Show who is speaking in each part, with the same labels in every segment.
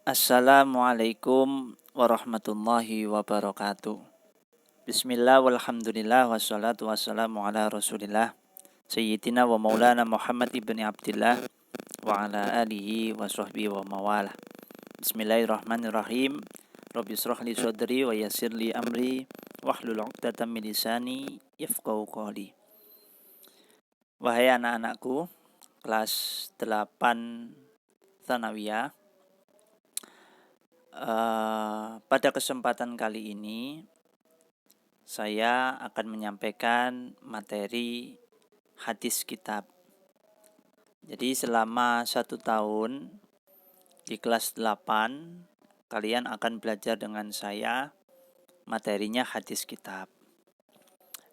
Speaker 1: Assalamualaikum warahmatullahi wabarakatuh. Bismillah walhamdulillah wassalatu wassalamu ala rasulillah Sayyidina wa maulana Muhammad ibni Abdillah wa ala alihi wa sahbihi wa mawalah. Bismillahirrahmanirrahim. Rabbi israh li sadri wa yassir li amri wahlul 'uqdatam min lisani yafqahu qawli. Wahai anak-anakku kelas 8 Tsanawiyah, pada kesempatan kali ini saya akan menyampaikan materi hadis kitab. Jadi selama 1 tahun di kelas 8 kalian akan belajar dengan saya materinya hadis kitab.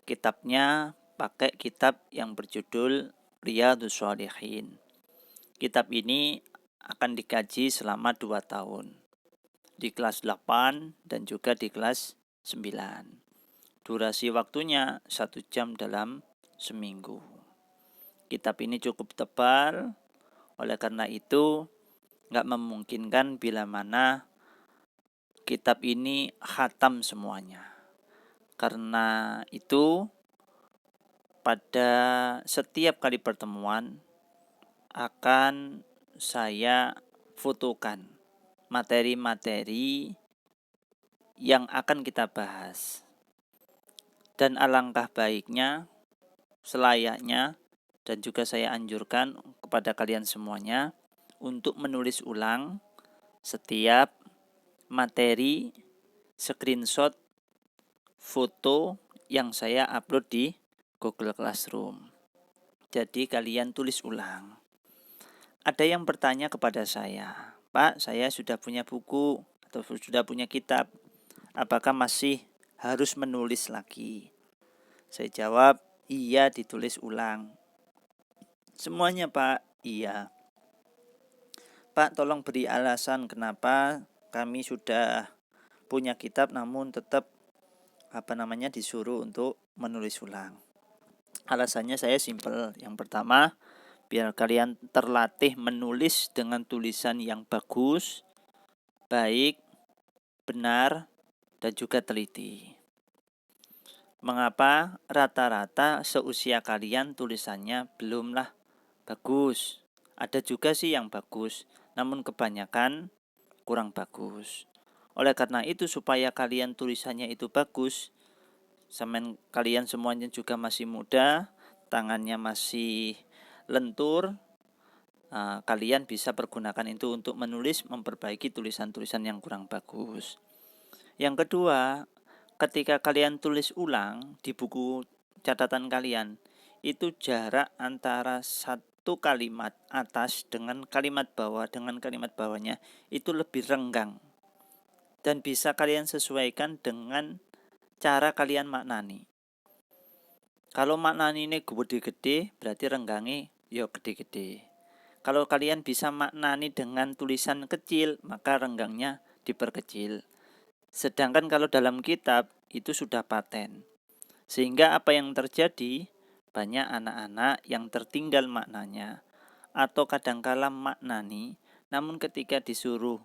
Speaker 1: Kitabnya pakai kitab yang berjudul Riyadhus Shalihin. Kitab ini akan dikaji selama 2 tahun. Di kelas 8 dan juga di kelas 9. Durasi waktunya 1 jam dalam seminggu. Kitab ini cukup tebal, oleh karena itu nggak memungkinkan bila mana kitab ini khatam semuanya. Karena itu pada setiap kali pertemuan akan saya fotokan materi-materi yang akan kita bahas. Dan alangkah baiknya, selayaknya, dan juga saya anjurkan kepada kalian semuanya untuk menulis ulang setiap materi, screenshot, foto yang saya upload di Google Classroom. Jadi kalian tulis ulang. Ada yang bertanya kepada saya, Pak, saya sudah punya buku atau sudah punya kitab, apakah masih harus menulis lagi? Saya jawab, iya, ditulis ulang. Semuanya, Pak, iya. Pak, tolong beri alasan kenapa kami sudah punya kitab namun tetap disuruh untuk menulis ulang. Alasannya saya simpel. Yang pertama, biar kalian terlatih menulis dengan tulisan yang bagus, baik, benar, dan juga teliti. Mengapa? Rata-rata seusia kalian tulisannya belumlah bagus. Ada juga sih yang bagus, namun kebanyakan kurang bagus. Oleh karena itu, supaya kalian tulisannya itu bagus, kalian semuanya juga masih muda, tangannya masih lentur, kalian bisa pergunakan itu untuk menulis, memperbaiki tulisan-tulisan yang kurang bagus. Yang kedua, ketika kalian tulis ulang di buku catatan kalian, itu jarak antara satu kalimat atas dengan kalimat bawah dengan kalimat bawahnya itu lebih renggang. Dan bisa kalian sesuaikan dengan cara kalian maknani. Kalau maknani ini gede-gede, berarti renggangnya ya gede-gede. Kalau kalian bisa maknani dengan tulisan kecil, maka renggangnya diperkecil. Sedangkan kalau dalam kitab itu sudah paten. Sehingga apa yang terjadi? Banyak anak-anak yang tertinggal maknanya atau kadangkala maknani, namun ketika disuruh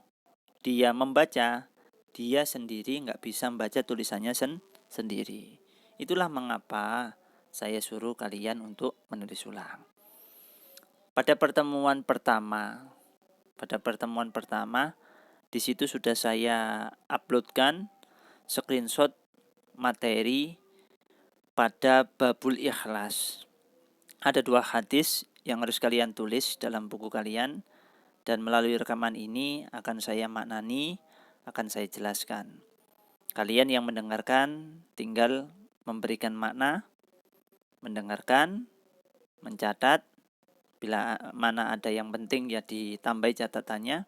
Speaker 1: dia membaca, dia sendiri nggak bisa membaca tulisannya sendiri. Itulah mengapa saya suruh kalian untuk menulis ulang. Pada pertemuan pertama, di situ sudah saya uploadkan screenshot materi pada babul ikhlas. Ada 2 hadis yang harus kalian tulis dalam buku kalian, dan melalui rekaman ini akan saya maknani, akan saya jelaskan. Kalian yang mendengarkan tinggal memberikan makna, mendengarkan, mencatat, bila mana ada yang penting ya ditambahi catatannya,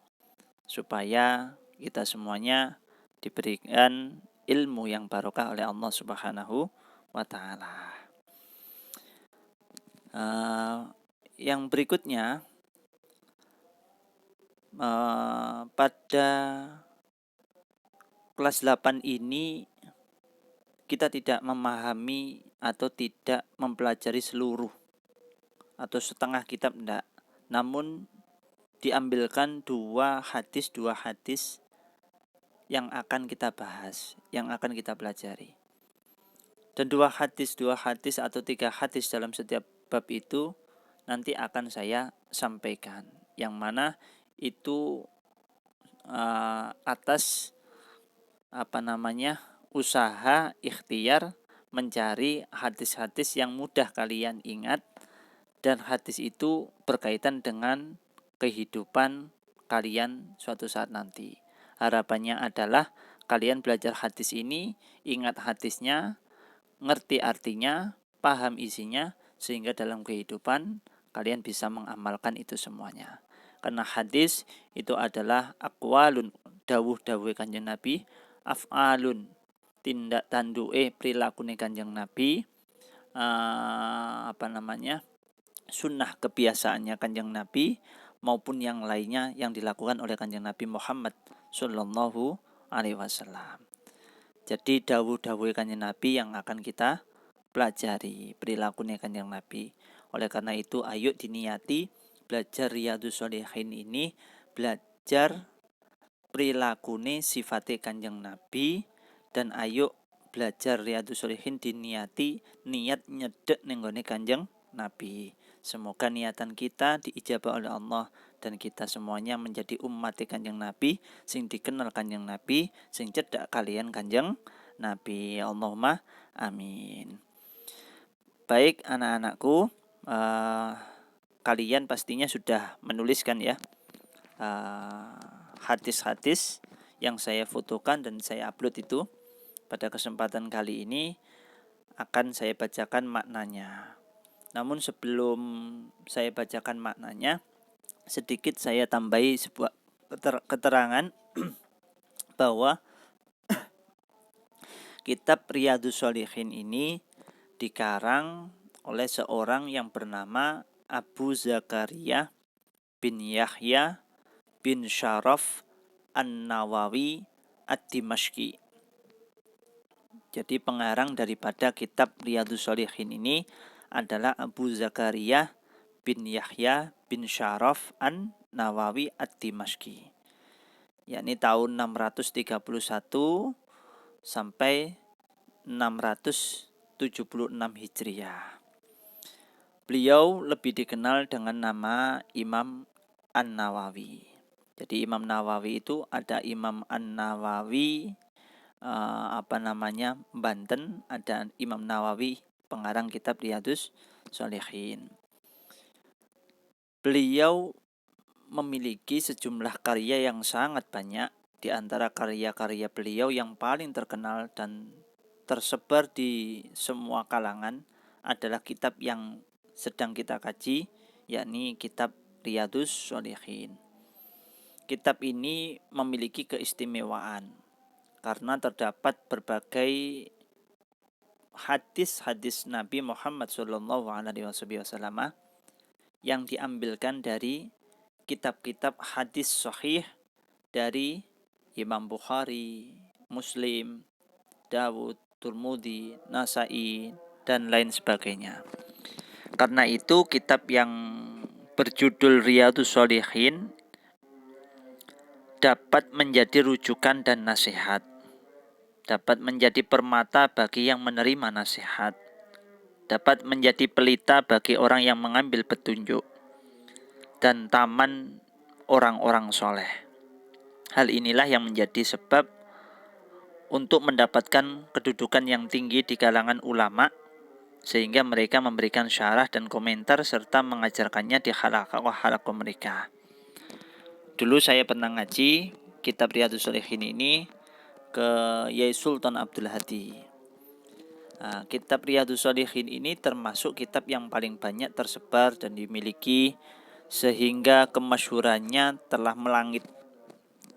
Speaker 1: supaya kita semuanya diberikan ilmu yang barokah oleh Allah Subhanahu wa ta'ala. Yang berikutnya, pada kelas 8 ini kita tidak memahami atau tidak mempelajari seluruh atau setengah kitab, enggak. Namun diambilkan dua hadis yang akan kita bahas, yang akan kita pelajari. Dan dua hadis atau tiga hadis dalam setiap bab itu nanti akan saya sampaikan, yang mana itu atas usaha ikhtiar mencari hadis-hadis yang mudah kalian ingat, dan hadis itu berkaitan dengan kehidupan kalian suatu saat nanti. Harapannya adalah kalian belajar hadis ini, ingat hadisnya, ngerti artinya, paham isinya, sehingga dalam kehidupan kalian bisa mengamalkan itu semuanya. Karena hadis itu adalah aqwalun, dawuh-dawuh Kanjeng Nabi, af'alun, tindak tanduke prilakune Kanjeng Nabi, sunnah kebiasaannya Kanjeng Nabi, maupun yang lainnya yang dilakukan oleh Kanjeng Nabi Muhammad Sallallahu Alaihi Wasallam. Jadi dawuh-dawuh Kanjeng Nabi yang akan kita pelajari, perilakunya Kanjeng Nabi. Oleh karena itu, ayo diniati belajar Riyadhus Shalihin ini, belajar perilakunya sifatnya Kanjeng Nabi, dan ayo belajar Riyadhus Shalihin diniati niat nyedek nenggone Kanjeng Nabi. Semoga niatan kita diijabah oleh Allah dan kita semuanya menjadi umat Kanjeng Nabi, sing dikenal Kanjeng Nabi, sing cedak kalian Kanjeng Nabi. Allahumma amin. Baik anak-anakku, kalian pastinya sudah menuliskan ya hadis-hadis yang saya fotokan dan saya upload itu. Pada kesempatan kali ini akan saya bacakan maknanya. Namun sebelum saya bacakan maknanya, sedikit saya tambahi sebuah keterangan bahwa kitab Riyadhus Shalihin ini dikarang oleh seorang yang bernama Abu Zakaria bin Yahya bin Syaraf An-Nawawi Ad-Dimashqi. Jadi pengarang daripada kitab Riyadhus Shalihin ini adalah Abu Zakaria bin Yahya bin Syaraf An-Nawawi Ad-Dimashqi, yakni tahun 631 sampai 676 Hijriah. Beliau lebih dikenal dengan nama Imam An-Nawawi. Jadi Imam Nawawi itu ada Imam An-Nawawi Banten, ada Imam Nawawi pengarang kitab Riyadhus Shalihin. Beliau memiliki sejumlah karya yang sangat banyak. Di antara karya-karya beliau yang paling terkenal dan tersebar di semua kalangan adalah kitab yang sedang kita kaji, yakni kitab Riyadhus Shalihin. Kitab ini memiliki keistimewaan karena terdapat berbagai hadis-hadis Nabi Muhammad SAW yang diambilkan dari kitab-kitab hadis sahih dari Imam Bukhari, Muslim, Dawud, Tirmidzi, Nasai, dan lain sebagainya. Karena itu kitab yang berjudul Riyadhus Shalihin dapat menjadi rujukan dan nasihat, dapat menjadi permata bagi yang menerima nasihat, dapat menjadi pelita bagi orang yang mengambil petunjuk, dan taman orang-orang soleh. Hal inilah yang menjadi sebab untuk mendapatkan kedudukan yang tinggi di kalangan ulama, sehingga mereka memberikan syarah dan komentar serta mengajarkannya di halaqah-halaqah mereka. Dulu saya pernah ngaji kitab Riyadhus Shalihin ini ke Yai Sultan Abdul Hadi. Kitab Riyadhus Shalihin ini termasuk kitab yang paling banyak tersebar dan dimiliki, sehingga kemasyhurannya telah melangit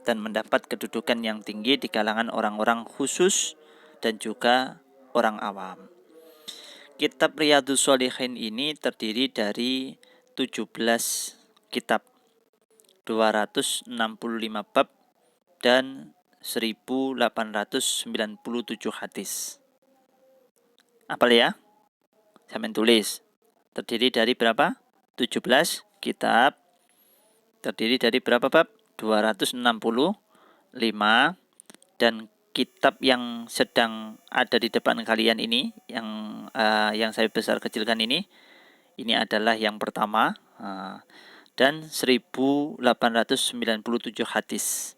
Speaker 1: dan mendapat kedudukan yang tinggi di kalangan orang-orang khusus dan juga orang awam. Kitab Riyadhus Shalihin ini terdiri dari 17 kitab, 265 bab, dan 1897 hadis. Apal ya? Saya tulis. Terdiri dari berapa? 17 kitab, terdiri dari berapa bab? 265. Dan kitab yang sedang ada di depan kalian ini, yang saya besar kecilkan ini adalah yang pertama, dan 1897 hadis.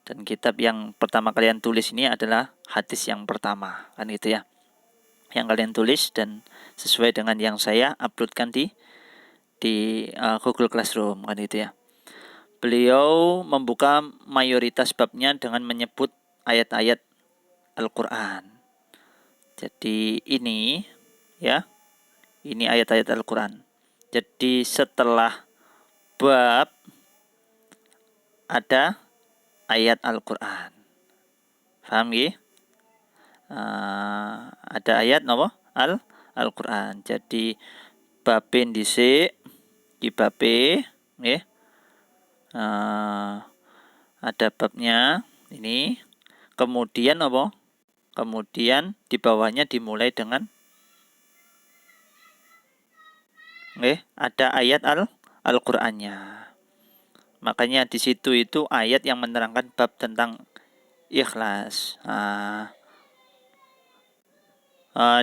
Speaker 1: Dan kitab yang pertama kalian tulis ini adalah hadis yang pertama, kan gitu ya. Yang kalian tulis dan sesuai dengan yang saya uploadkan di Google Classroom, kan gitu ya. Beliau membuka mayoritas babnya dengan menyebut ayat-ayat Al-Quran. Jadi ini ya, ini ayat-ayat Al-Quran. Jadi setelah bab ada ayat Al-Quran. Paham ya? Ada ayat apa? Al-Quran. Jadi babin dhisik di babe nggih. Ada babnya ini. Kemudian apa? Kemudian di bawahnya dimulai dengan ada ayat Al-Qur'annya. Makanya di situ itu ayat yang menerangkan bab tentang ikhlas.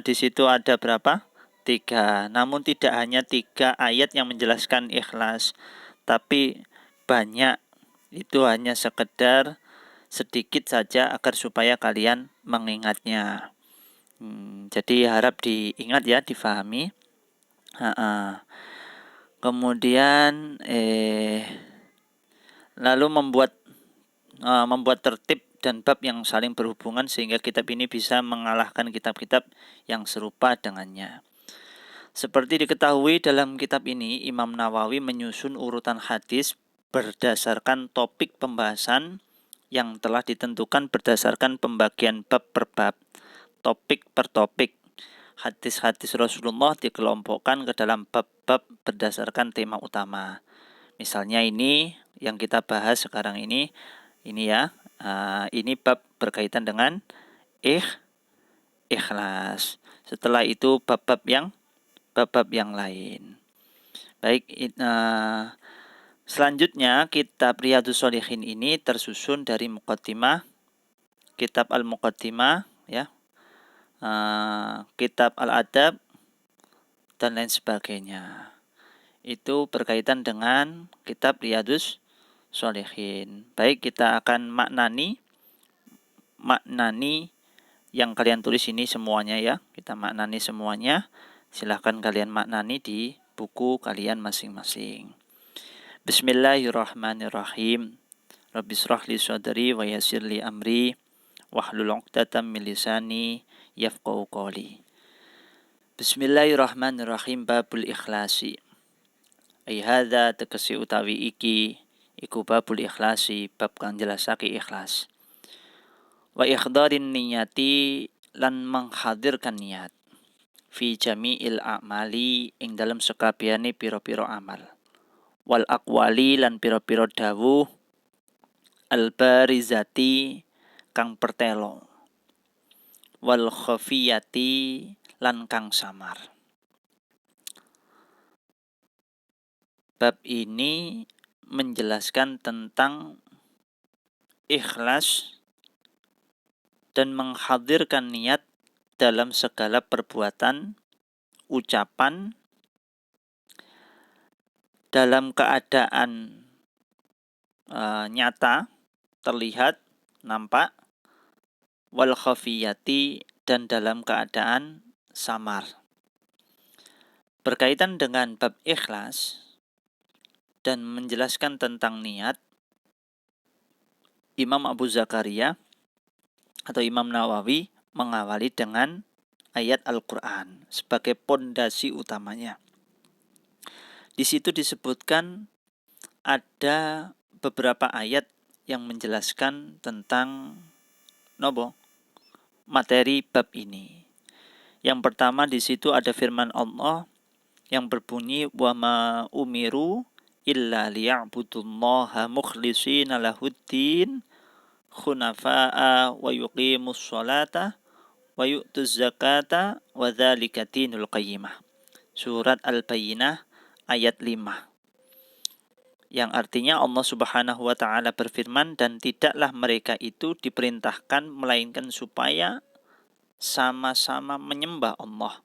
Speaker 1: Di situ ada berapa? 3. Namun tidak hanya 3 ayat yang menjelaskan ikhlas, tapi banyak. Itu hanya sekedar sedikit saja agar supaya kalian mengingatnya. Jadi harap diingat ya, difahami. Kemudian lalu membuat tertib dan bab yang saling berhubungan sehingga kitab ini bisa mengalahkan kitab-kitab yang serupa dengannya. Seperti diketahui dalam kitab ini, Imam Nawawi menyusun urutan hadis berdasarkan topik pembahasan yang telah ditentukan berdasarkan pembagian bab per bab, topik per topik. Hadis-hadis Rasulullah dikelompokkan ke dalam bab-bab berdasarkan tema utama. Misalnya ini yang kita bahas sekarang ini ya, ini bab berkaitan dengan ikhlas. Setelah itu bab-bab yang lain. Baik, selanjutnya kitab Riyadhus Shalihin ini tersusun dari muqaddimah, kitab Al-Muqaddimah ya, kitab Al-Adab dan lain sebagainya. Itu berkaitan dengan kitab Riyadhus Shalihin. Baik, kita akan maknani yang kalian tulis ini semuanya ya. Kita maknani semuanya. Silahkan kalian maknani di buku kalian masing-masing. Bismillahirrahmanirrahim. Rabbi shrah li sadri wa yassir li amri wahlul 'uqdatam min lisani yafqahu qawli. Bismillahirrahmanirrahim. Babul ikhlasi. Ai hadza tegesi utawi iki iku babul ikhlasi, bab kang jelasake ikhlas. Wa ikhdarin niyati, lan menghadirkan niat. Fi jami'il a'mali, ing dalam sekabehane pira-pira amal. Wal aqwali, lan pira-pira dawuh. Al barizati, kang pertelo. Wal khafiyati, lan kang samar. Bab ini menjelaskan tentang ikhlas dan menghadirkan niat dalam segala perbuatan, ucapan, dalam keadaan nyata, terlihat, nampak, wal khafiyati, dan dalam keadaan samar. Berkaitan dengan bab ikhlas dan menjelaskan tentang niat, Imam Abu Zakaria atau Imam Nawawi mengawali dengan ayat Al-Quran sebagai pondasi utamanya. Di situ disebutkan ada beberapa ayat yang menjelaskan tentang materi bab ini. Yang pertama di situ ada firman Allah yang berbunyi wa ma umiru illa liya'budullaha mukhlishina lahuddin khunafa'a wa yuqimus sholata wa yu'tuz zakata wa dzalika dinul qayyimah. Surat Al-Bayyinah ayat 5. yang artinya Allah Subhanahu wa taala berfirman, dan tidaklah mereka itu diperintahkan melainkan supaya sama-sama menyembah Allah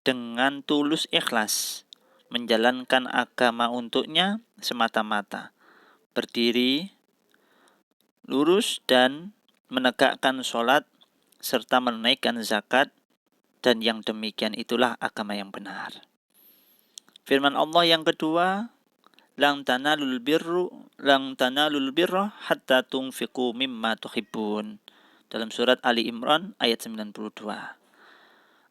Speaker 1: dengan tulus ikhlas, menjalankan agama untuknya semata-mata, berdiri lurus dan menegakkan sholat serta menunaikan zakat, dan yang demikian itulah agama yang benar. Firman Allah yang kedua, Lang tanalul birra hatta tunfiqu mimma tuhibbun. Dalam surat Ali Imran ayat 92.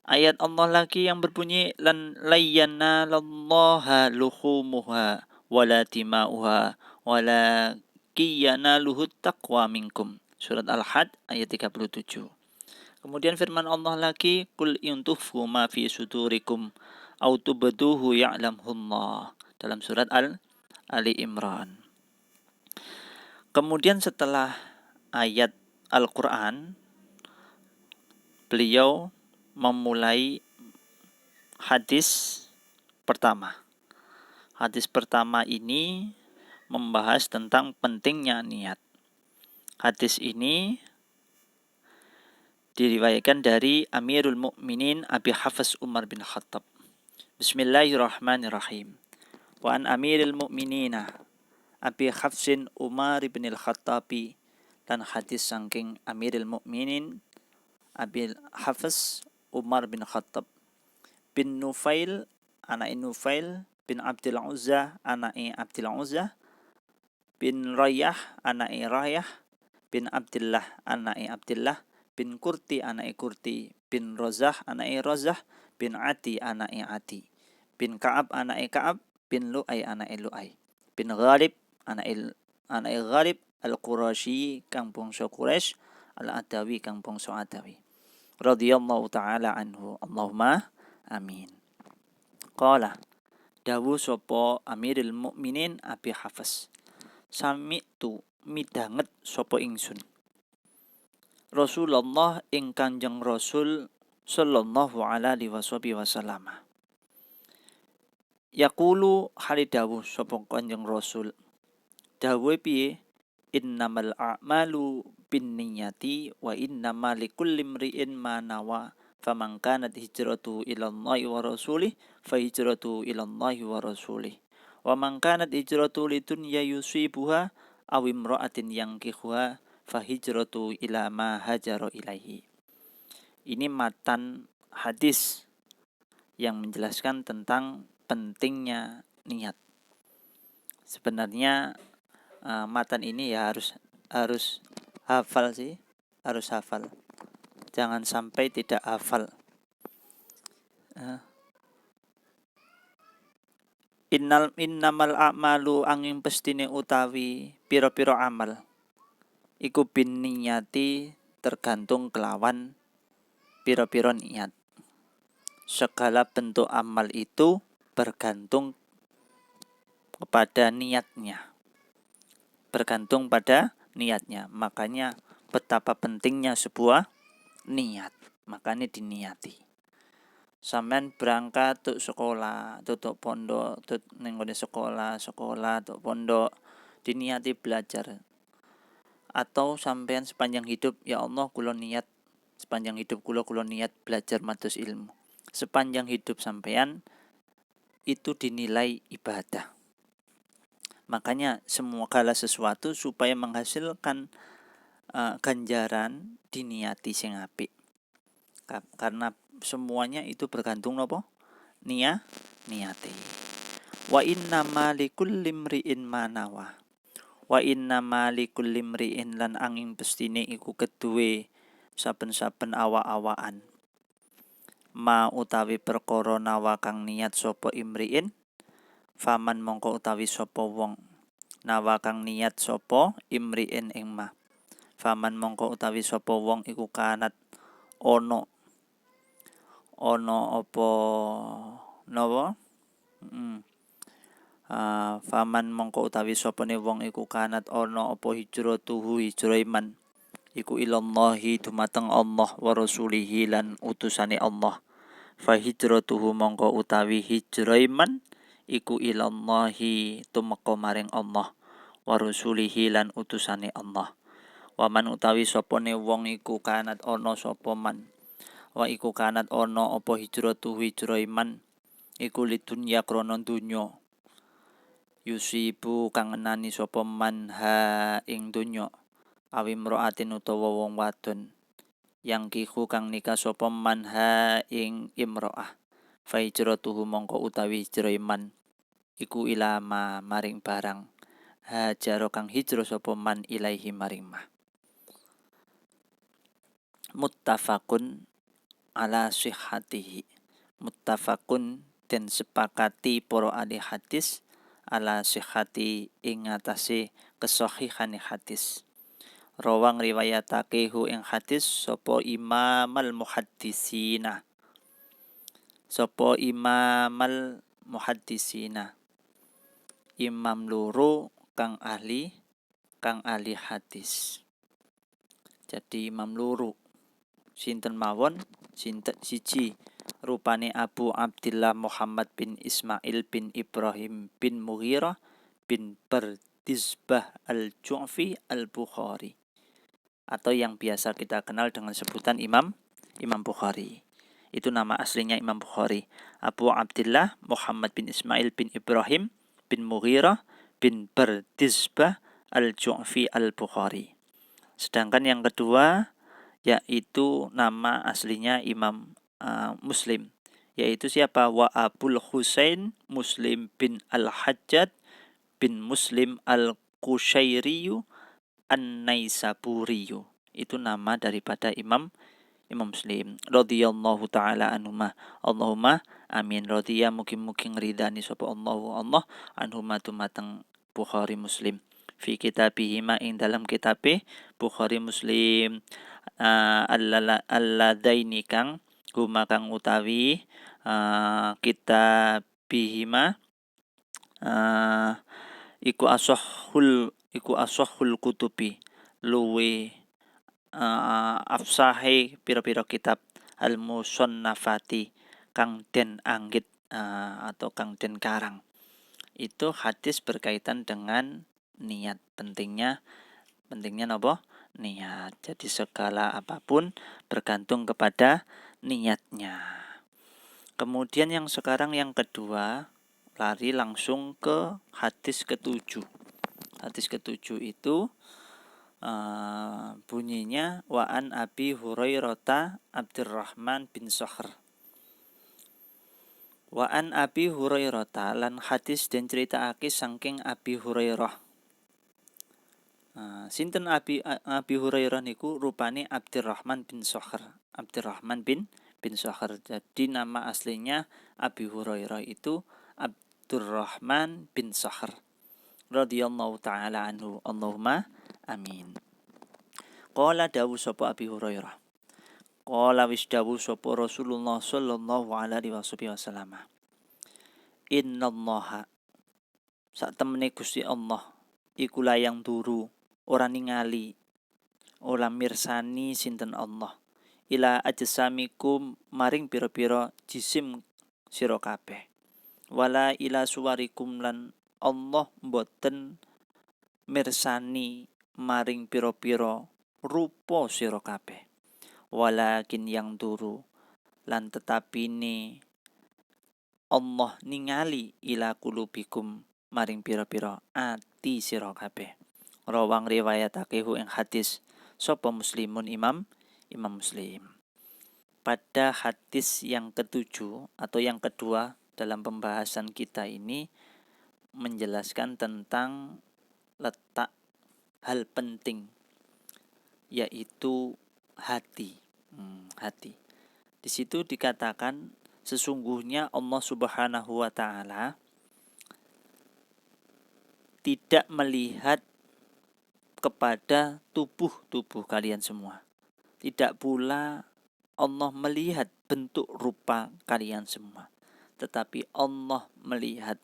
Speaker 1: Ayat Allah lagi yang berbunyi, lan layyanallaha luhumuha wala dima'uha wala kiyanaluhut taqwa minkum. Surat Al-Had ayat 37. Kemudian firman Allah lagi, Qul in tukhfu ma fi sudurikum aw tubduhu ya'lamhullah. Dalam surat Ali Imran. Kemudian setelah ayat Al-Quran, beliau memulai hadis pertama. Hadis pertama ini membahas tentang pentingnya niat. Hadis ini diriwayatkan dari Amirul Mukminin Abi Hafs Umar bin Khattab. Bismillahirrahmanirrahim. Wa an Amiril Mukminina Abi Hafsin Umar bin Al-Khattabi, dan hadis saking Amiril Mukminin Abi Hafs Umar bin Khattab bin Nufail anak Nufail bin Abdul Uzza anak Abdul Uzza bin Rayah anak Rayah bin Abdullah anak Abdullah bin Kurti anak Kurti bin Rozah anak Rozah bin Ati anak Ati bin Ka'ab anak Ka'ab bin Lu'ay anak Lu'ay bin Ghalib anak Ghalib Al-Qurashi kang bangsa Quraisy, Al-Adawi kang bangsa Adawi, radhiyallahu ta'ala anhu, Allahumma amin. Qala dawu sapa Amirul Mukminin Abi Hafs, sami'tu midanget sapa ingsun Rasulullah ing Kanjeng Rasul sallallahu alaihi wasallam. Yaqulu halidawu sapa Kanjeng Rasul, dawuhe piye? Innamal a'malu binniyati wa innamal likulli imri'in ma nawa, faman kanat hijratuhu ilallahi wa rasulih fa hijratuhu ilallahi wa rasulih, wa man kanat hijratuhu lidunya yusibuha aw imra'atin yankihuha fa hijratuhu ila ma hajara ilaihi. Ini matan hadis yang menjelaskan tentang pentingnya niat. Sebenarnya matan ini ya harus hafal sih, harus hafal. Jangan sampai tidak hafal. Innamal a'malu angin pestine utawi piro-piro amal iku bin niyati tergantung kelawan piro-piro niat. Segala bentuk amal itu bergantung kepada niatnya. Bergantung pada niatnya. Makanya betapa pentingnya sebuah niat. Makanya diniati. Sampean berangkat tuk sekolah, tuk pondok, tuk nenggone sekolah, tuk pondok, diniati belajar. Atau sampean sepanjang hidup, ya Allah kula niat sepanjang hidup kula niat belajar mados ilmu. Sepanjang hidup sampean itu dinilai ibadah. Makanya segala sesuatu supaya menghasilkan ganjaran diniati sing apik. Karena semuanya itu bergantung nopo? Niate. Wa innama likulli imri'in ma nawa. Wa innama likulli imri'in lan angin pestine iku keduwe saben-saben awa-awaan. Ma utawi perkara nawa kang niat sapa imri'in, faman mongko utawi sapa wong nawa kang niat sapa imri'in ing ma, faman mongko utawi sapa wong iku kanat ono apa nawa faman mongko utawi sapane wong iku kanat ono apa hijratuhu hijraiman iku ilallahi dumateng Allah wa rasulihi lan utusane Allah, fa hijratuhu mongko utawi hijraiman iku ilallahi tumeka maring Allah wa rusulihi lan utusane Allah. Waman utawi sopone wong iku kanat ono sopo man. Wa iku kanat ono opo hijratu hijrah iman iku lidunya krana dunya. Yusibu kang ngenani sopo man ha ing dunya. Awi mroatin utawa wong wadon. Yang kiku kang nikah sopo man ha ing imroah. Fa hijratuhu mongko utawi hijrah iman iku ilama maring barang. Hajaro kang hijrah sopo man ilaihi maring mah. Muttafaqun ala sihhatihi. Muttafaqun den sepakati para ahli hadis ala sihhati ing atase kesahihane hadis. Rawang riwayatake hu ing hadis sapa imamal muhaddisina. Sapa imamal muhaddisina. Imam loro kang ahli hadis. Jadi imam loro sinten mawon, sinten siji rupane Abu Abdillah Muhammad bin Ismail bin Ibrahim bin Mughirah bin Bardizbah al-Ju'fi al-Bukhari, atau yang biasa kita kenal dengan sebutan Imam Bukhari. Itu nama aslinya Imam Bukhari, Abu Abdillah Muhammad bin Ismail bin Ibrahim bin Mughirah bin Bardizbah al-Ju'fi al-Bukhari. Sedangkan yang kedua yaitu nama aslinya Imam Muslim, yaitu siapa? Wa Abul Husain Muslim bin Al-Hajjaj bin Muslim Al-Qushairiyu An-Naisaburiyu. Itu nama daripada Imam Muslim radhiyallahu taala anhuma. Allahumma amin. Radhiya mugi-mugi ngridani sapa Allah anhuma tumateng Bukhari Muslim. Fi kitabihima ing dalam kitabe Bukhari Muslim alladaini kang huma kang utawi kitabihima iku asahhul kutubi luwe afsahe pira-pira kitab al-musannafati kang den anggit atau kang den karang. Itu hadis berkaitan dengan niat. Pentingnya napa? Niat. Jadi segala apapun bergantung kepada niatnya. Kemudian yang sekarang yang kedua, lari langsung ke hadis ke-7. Hadis ke-7 itu bunyinya wa an Abi Hurairah Abdurrahman bin Sakhr. Wa an Abi Hurairah lan hadis den critakake saking Abi Hurairah. Sinten Abi Hurairah niku rupane Abdurrahman bin Sakhr. Abdurrahman bin Sakhr. Jadi nama aslinya Abi Hurairah itu Abdurrahman bin Sakhr radhiyallahu taala anhu. Allahumma amin. Qala dawu sapa Abi Hurairah. Qala wis dawu sapa Rasulullah sallallahu alaihi wasallam. Innallaha sak temene Gusti Allah iku layang turu ora ningali ora mirsani sinten Allah ila ajsamikum maring pira-pira jisim sira kabeh wala ila suwarikum lan Allah mboten mirsani maring pira-pira rupa sira kabeh walakin yang turu lan tetapine Allah ningali ila kulubikum maring pira-pira ati sira kabeh. Rawang riwayatake hu ing hadis sapa Muslimun Imam Muslim. Pada hadis yang ketujuh atau yang kedua dalam pembahasan kita ini menjelaskan tentang letak hal penting, yaitu hati. Hati. Di situ dikatakan sesungguhnya Allah Subhanahu wa taala tidak melihat kepada tubuh kalian semua. Tidak pula Allah melihat bentuk rupa kalian semua. Tetapi Allah melihat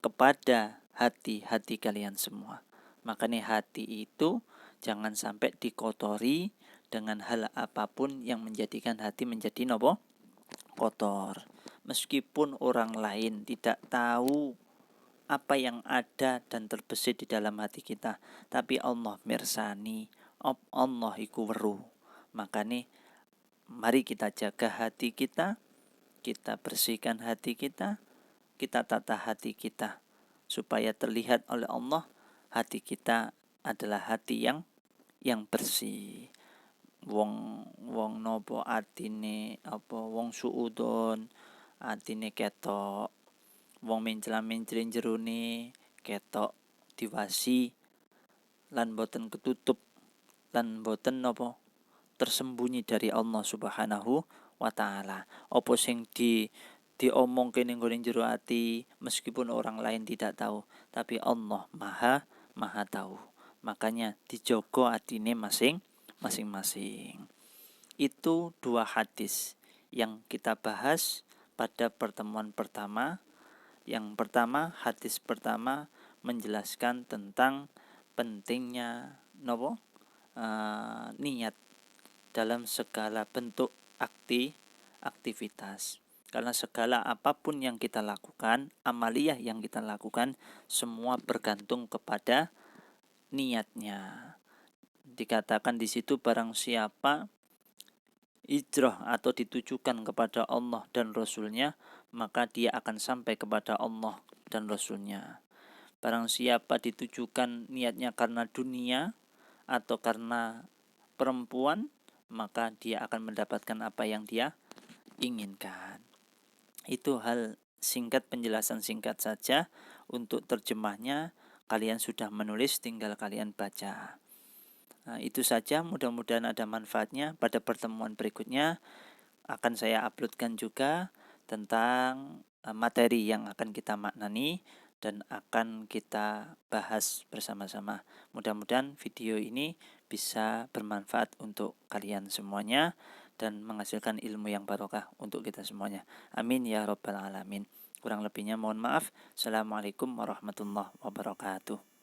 Speaker 1: kepada hati-hati kalian semua. Makanya hati itu jangan sampai dikotori dengan hal apapun yang menjadikan hati menjadi kotor. meskipun orang lain tidak tahu apa yang ada dan terbesit di dalam hati kita, tapi Allah mirsani, Allah iku weruh. Makanya mari kita jaga hati kita bersihkan hati kita tata hati kita supaya terlihat oleh Allah hati kita adalah hati yang bersih. Wong nopo atine wong suudon atine ketok, wong mencela-mencela jerone ketok diwasi lan boten ketutup lan boten nopo tersembunyi dari Allah Subhanahu wa taala. Apa sing diomongke ning gone jero ati meskipun orang lain tidak tahu, tapi Allah maha tahu. Makanya dijogo atine masing-masing. Itu dua hadis yang kita bahas pada pertemuan pertama. Yang pertama, hadis pertama menjelaskan tentang pentingnya niat dalam segala bentuk aktivitas. Karena segala apapun yang kita lakukan, amaliyah yang kita lakukan, semua bergantung kepada niatnya. Dikatakan di situ barang siapa hijrah atau ditujukan kepada Allah dan Rasul-Nya, maka dia akan sampai kepada Allah dan Rasul-Nya. Barang siapa ditujukan niatnya karena dunia atau karena perempuan, maka dia akan mendapatkan apa yang dia inginkan. Itu hal singkat, penjelasan singkat saja. Untuk terjemahnya kalian sudah menulis, tinggal kalian baca. Nah, itu saja, mudah-mudahan ada manfaatnya. Pada pertemuan berikutnya akan saya uploadkan juga tentang materi yang akan kita maknani dan akan kita bahas bersama-sama. Mudah-mudahan video ini bisa bermanfaat untuk kalian semuanya dan menghasilkan ilmu yang barokah untuk kita semuanya. Amin ya rabbal alamin. Kurang lebihnya mohon maaf. Assalamualaikum warahmatullahi wabarakatuh.